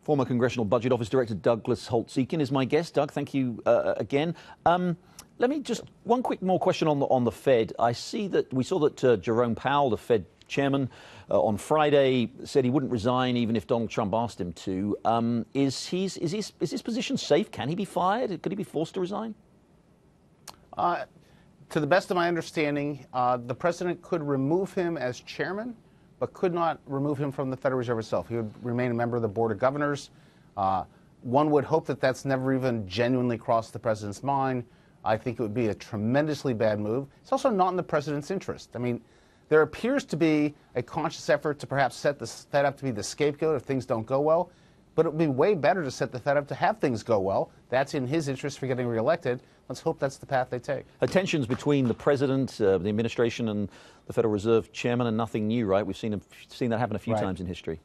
Former Congressional Budget Office Director Douglas Holtz-Eakin is my guest. Doug, thank you again. Let me just one quick more question on the Fed. I see that we saw that Jerome Powell, the Fed chairman, on Friday said he wouldn't resign even if Donald Trump asked him to. Is his position safe? Can he be fired? Could he be forced to resign? To the best of my understanding, the president could remove him as chairman, but could not remove him from the Federal Reserve itself. He would remain a member of the Board of Governors. One would hope that that's never even genuinely crossed the president's mind. I think it would be a tremendously bad move. It's also not in the president's interest. I mean, there appears to be a conscious effort to perhaps set the Fed up to be the scapegoat if things don't go well, but it would be way better to set the Fed up to have things go well. That's in his interest for getting reelected. Let's hope that's the path they take. Tensions between the president, the administration, and the Federal Reserve chairman are nothing new, right? We've seen that happen a few times in history.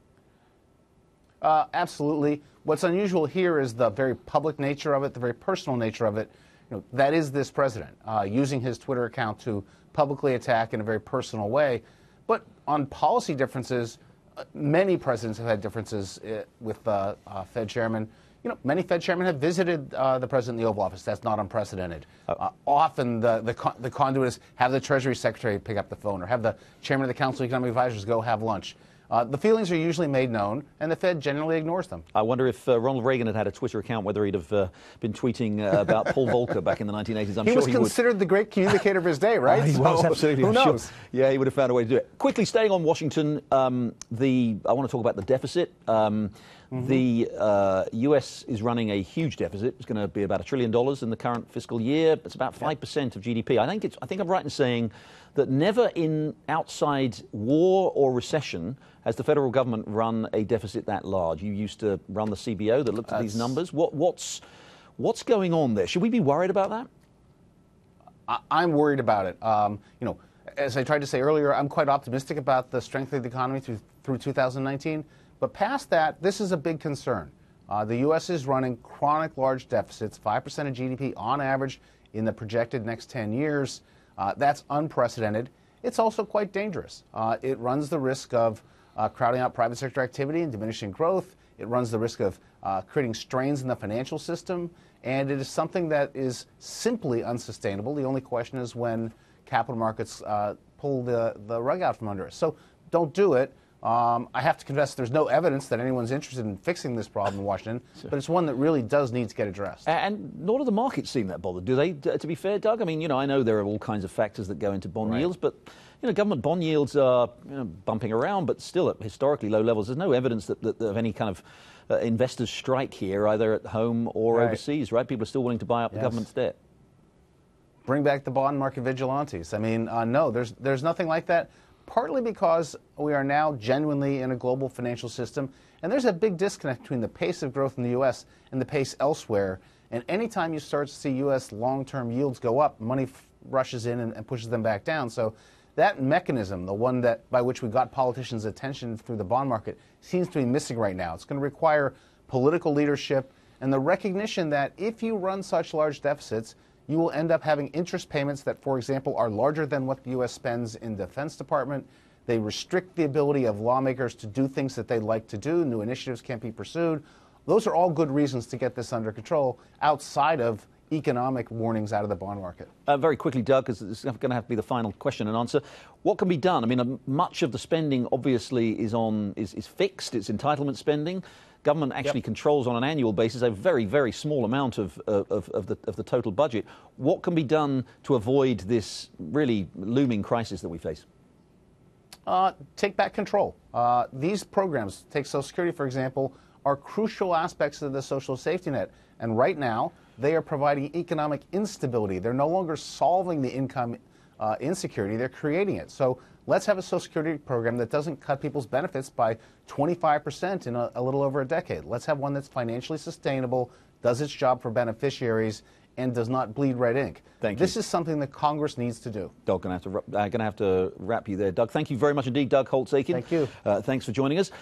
Absolutely. What's unusual here is the very public nature of it, the very personal nature of it. You know, that is this president using his Twitter account to publicly attack in a very personal way. But on policy differences, many presidents have had differences with Fed chairman. You know, many Fed chairmen have visited the president in the Oval Office. That's not unprecedented. Often the conduit is have the Treasury Secretary pick up the phone or have the chairman of the Council of Economic Advisors go have lunch. The feelings are usually made known, and the Fed generally ignores them. I wonder if Ronald Reagan had a Twitter account, whether he'd have been tweeting about Paul Volcker back in the 1980s. He was considered the great communicator of his day, right? He was, absolutely. Who knows? Sure. Yeah, he would have found a way to do it. Quickly, staying on Washington, I want to talk about the deficit. The U.S. is running a huge deficit. It's going to be about $1 trillion in the current fiscal year. It's about 5% of GDP. I think I'm right in saying that never in outside war or recession has the federal government run a deficit that large. You used to run the CBO that looked at these numbers. What's going on there? Should we be worried about that? I'm worried about it. You know, as I tried to say earlier, I'm quite optimistic about the strength of the economy through 2019. But past that, this is a big concern. The U.S. is running chronic large deficits, 5% of GDP on average in the projected next 10 years. That's unprecedented. It's also quite dangerous. It runs the risk of crowding out private sector activity and diminishing growth. It runs the risk of creating strains in the financial system. And it is something that is simply unsustainable. The only question is when capital markets pull the rug out from under us. So don't do it. I have to confess there's no evidence that anyone's interested in fixing this problem in Washington, but it's one that really does need to get addressed. And nor do the markets seem that bothered, do they, to be fair, Doug? I mean, you know, I know there are all kinds of factors that go into bond yields, but, you know, government bond yields are bumping around, but still at historically low levels. There's no evidence that of any kind of investors' strike here, either at home or overseas, right? People are still willing to buy up the government's debt. Bring back the bond market vigilantes. I mean, no, there's nothing like that. Partly because we are now genuinely in a global financial system, and there's a big disconnect between the pace of growth in the U.S. and the pace elsewhere. And anytime you start to see U.S. long-term yields go up, money rushes in and pushes them back down. So that mechanism, the one that by which we got politicians' attention through the bond market, seems to be missing right now. It's going to require political leadership and the recognition that if you run such large deficits, you will end up having interest payments that, for example, are larger than what the U.S. spends in the Defense Department. They restrict the ability of lawmakers to do things that they like to do. New initiatives can't be pursued. Those are all good reasons to get this under control outside of economic warnings out of the bond market. Very quickly, Doug, because it's going to have to be the final question and answer. What can be done? I mean, much of the spending obviously is fixed. It's entitlement spending. Government actually controls on an annual basis a very, very small amount of the total budget. What can be done to avoid this really looming crisis that we face? Take back control. These programs, take Social Security, for example, are crucial aspects of the social safety net. And right now, they are providing economic instability. They're no longer solving the income insecurity. They're creating it. So let's have a Social Security program that doesn't cut people's benefits by 25% in a little over a decade. Let's have one that's financially sustainable, does its job for beneficiaries, and does not bleed red ink. Thank you. This is something that Congress needs to do. Doug, going to have to wrap you there, Doug. Thank you very much indeed, Doug Holtz-Eakin. Thank you. Thanks for joining us.